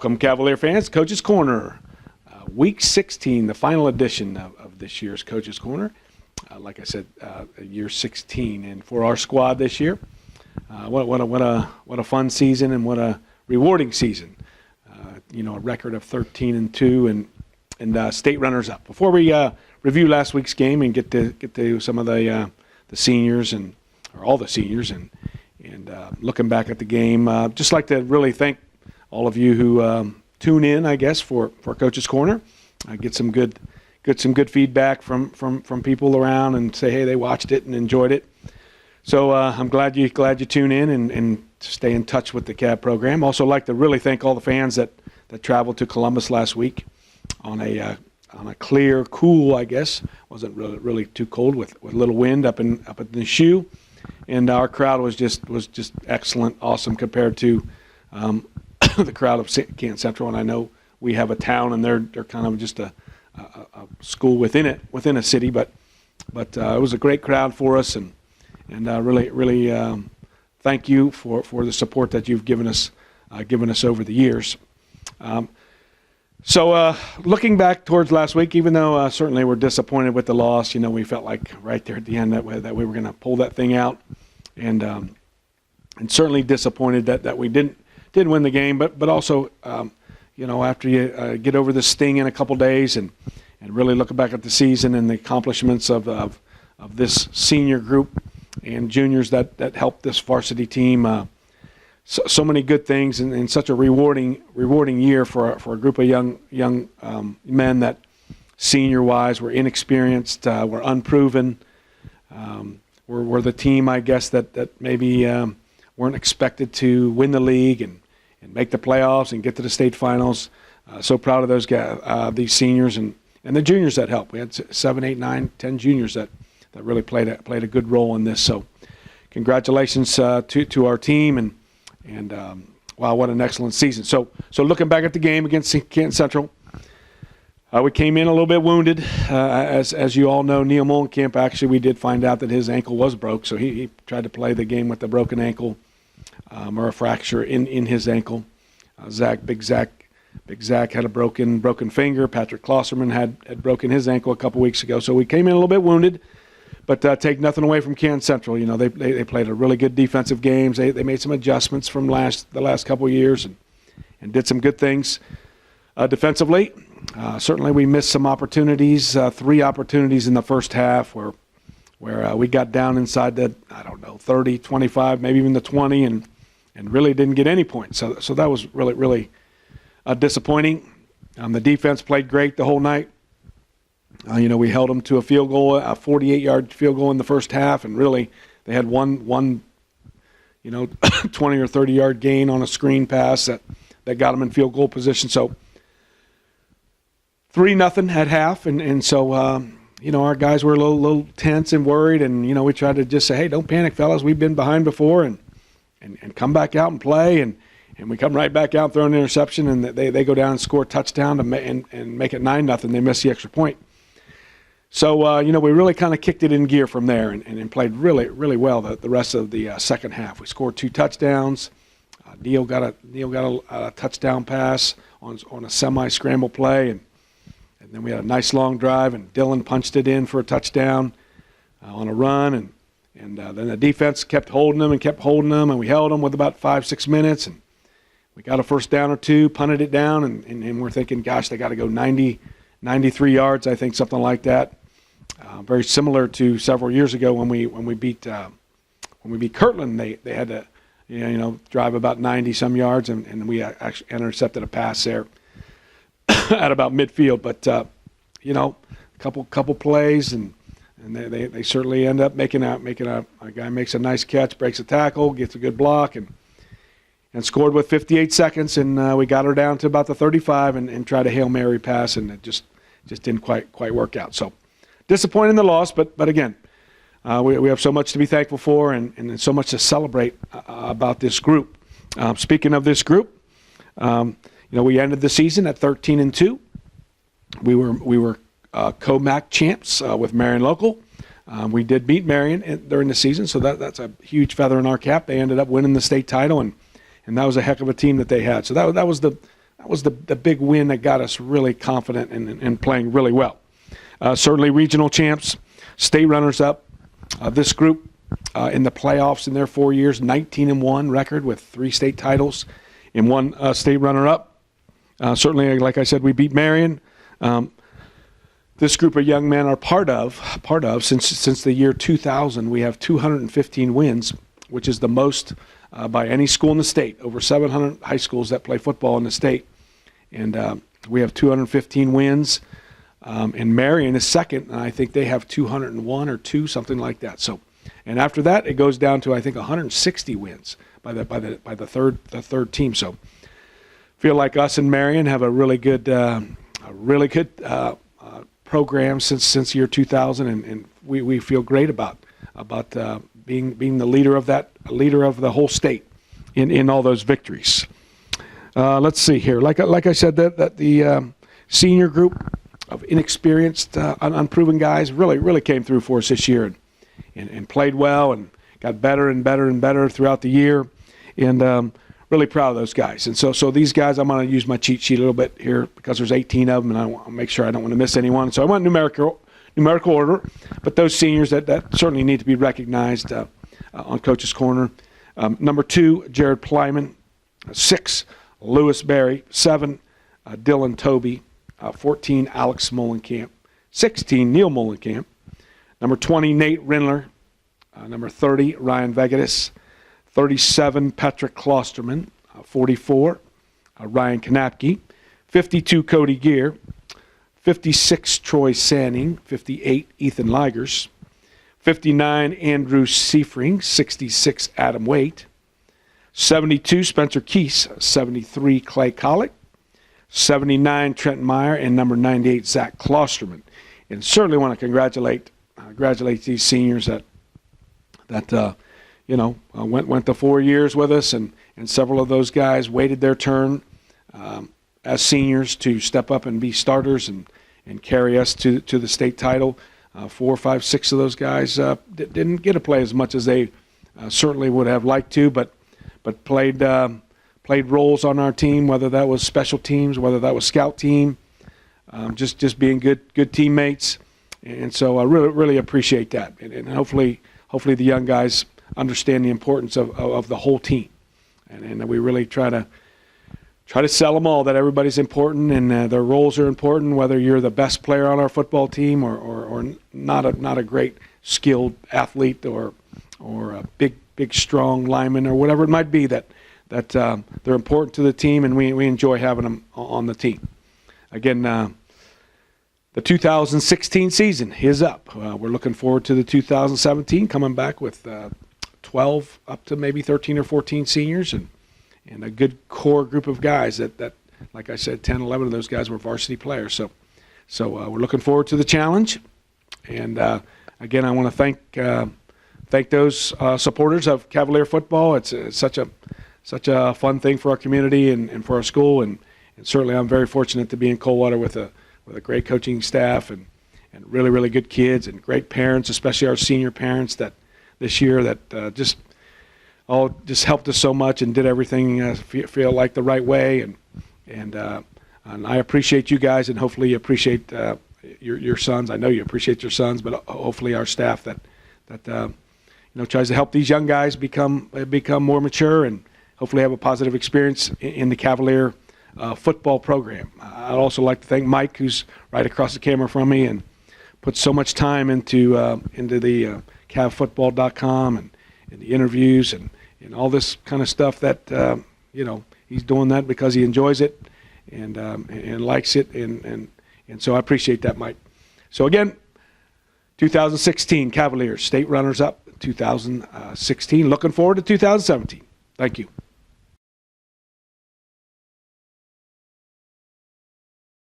Welcome, Cavalier fans. Coach's Corner, Week 16, the final edition of this year's Coach's Corner. Like I said, year 16, and for our squad this year, what a fun season and what a rewarding season. A record of 13-2 and state runners-up. Before we review last week's game and get to some of the seniors or all the seniors and looking back at the game, just like to really thank all of you who tune in, I guess, for Coach's Corner. Get some good feedback from people around and say, hey, they watched it and enjoyed it. So I'm glad you tune in and stay in touch with the CAB program. Also like to really thank all the fans that traveled to Columbus last week on a clear, cool, I guess. Wasn't really too cold with a little wind up in the shoe, and our crowd was just excellent, awesome compared to the crowd of Canton Central. And I know we have a town, and they're kind of just a school within a city, but it was a great crowd for us, and really thank you for the support that you've given us over the years. So looking back towards last week, even though certainly we're disappointed with the loss, we felt like right there at the end that we were going to pull that thing out, and certainly disappointed that we didn't win the game, but also after you get over the sting in a couple days and really look back at the season and the accomplishments of this senior group and juniors that helped this varsity team. So many good things and such a rewarding year for a group of young men that senior-wise were inexperienced, were unproven, were the team, I guess, that maybe weren't expected to win the league and make the playoffs and get to the state finals. So proud of those guys, these seniors and the juniors that helped. We had 7, 8, 9, 10 juniors that really played a good role in this. So congratulations to our team and wow, what an excellent season. So looking back at the game against Canton Central, we came in a little bit wounded. As you all know, Neil Molenkamp, actually, we did find out that his ankle was broke, so he tried to play the game with a broken ankle or a fracture in his ankle. Big Zach had a broken finger. Patrick Klosserman had broken his ankle a couple weeks ago, so we came in a little bit wounded. But take nothing away from Canton Central. They played a really good defensive games. They made some adjustments from the last couple of years and did some good things defensively. Certainly we missed some opportunities, 3 opportunities in the first half where we got down inside the 30, 25, maybe even the 20, and really didn't get any points. So that was really disappointing. The defense played great the whole night. We held them to a field goal, a 48-yard field goal in the first half, and really they had one 20 or 30-yard gain on a screen pass that got them in field goal position. So 3-0 at half, and so our guys were a little tense and worried, and we tried to just say, hey, don't panic, fellas. We've been behind before, and come back out and play, and we come right back out, throw an interception, and they go down and score a touchdown and make it 9-0. They miss the extra point. So, we really kind of kicked it in gear from there and played really, really well the rest of the second half. We scored 2 touchdowns. Neil got a touchdown pass on a semi-scramble play, and then we had a nice long drive, and Dylan punched it in for a touchdown on a run, and then the defense kept holding them, and we held them with about 5-6 minutes, and we got a first down or 2, punted it down, and we're thinking, gosh, they got to go 93 yards, I think, something like that. Very similar to several years ago when we beat Kirtland. They had to drive about 90 some yards, and we actually intercepted a pass there at about midfield. But couple plays, and they certainly end up making a guy makes a nice catch, breaks a tackle, gets a good block, and scored with 58 seconds, and we got her down to about the 35 and tried a Hail Mary pass, and it just didn't quite work out. So disappointing in the loss, but again, we have so much to be thankful for and so much to celebrate about this group. Speaking of this group, we ended the season at 13-2. We were co-MAC champs with Marion Local. We did beat Marion during the season, so that's a huge feather in our cap. They ended up winning the state title, and that was a heck of a team that they had. So that was was the big win that got us really confident and playing really well. Certainly regional champs, state runners-up. This group in the playoffs in their 4 years, 19-1 record with 3 state titles and 1 state runner-up. Certainly, like I said, we beat Marion. This group of young men are part of since the year 2000. We have 215 wins, which is the most by any school in the state. Over 700 high schools that play football in the state, and we have 215 wins. And Marion is second, and I think they have 201 or 2, something like that. So, and after that, it goes down to I think 160 wins by the third team. So, feel like us and Marion have a really good program since year 2000, and we feel great about being the leader of the whole state in all those victories. Let's see here. Like I said, that the senior group of inexperienced, unproven guys really came through for us this year and played well and got better and better and better throughout the year, and really proud of those guys. And so these guys, I'm going to use my cheat sheet a little bit here because there's 18 of them, and I want to make sure I don't want to miss anyone. So I want numerical order, but those seniors that certainly need to be recognized on Coach's Corner. Number 2, Jared Plyman. 6, Lewis Berry. 7, Dylan Toby. 14, Alex Molenkamp. 16, Neil Molenkamp. Number 20, Nate Rindler. Number 30, Ryan Vegatis. 37, Patrick Klosterman. 44, Ryan Kanapke. 52, Cody Gear. 56, Troy Sanning. 58, Ethan Ligers. 59, Andrew Seifring. 66, Adam Waite. 72, Spencer Keese. 73, Clay Collick. 79, Trent Meyer, and number 98, Zach Klosterman. And certainly want to congratulate these seniors that went the 4 years with us, and several of those guys waited their turn as seniors to step up and be starters and carry us to the state title. 4, 5, 6 of those guys didn't get to play as much as they certainly would have liked to, but played roles on our team, whether that was special teams, whether that was scout team, just being good teammates. And so I really appreciate that. And hopefully the young guys understand the importance of the whole team. And we really try to sell them all that everybody's important and their roles are important, whether you're the best player on our football team or not a great skilled athlete or a big strong lineman or whatever it might be, that they're important to the team, and we enjoy having them on the team. Again, the 2016 season is up. We're looking forward to the 2017, coming back with 12 up to maybe 13 or 14 seniors and a good core group of guys that like I said, 10, 11 of those guys were varsity players. So we're looking forward to the challenge. And again, I want to thank those supporters of Cavalier football. It's such a fun thing for our community and for our school, and certainly I'm very fortunate to be in Coldwater with a great coaching staff and really good kids and great parents, especially our senior parents that this year that just helped us so much and did everything feel like the right way, and I appreciate you guys, and hopefully you appreciate your sons. I know you appreciate your sons, but hopefully our staff that tries to help these young guys become more mature and hopefully have a positive experience in the Cavalier football program. I'd also like to thank Mike, who's right across the camera from me and put so much time into the cavfootball.com and the interviews and all this kind of stuff that he's doing that because he enjoys it and likes it, and so I appreciate that, Mike. So again, 2016 Cavaliers state runners up. 2016. Looking forward to 2017. Thank you.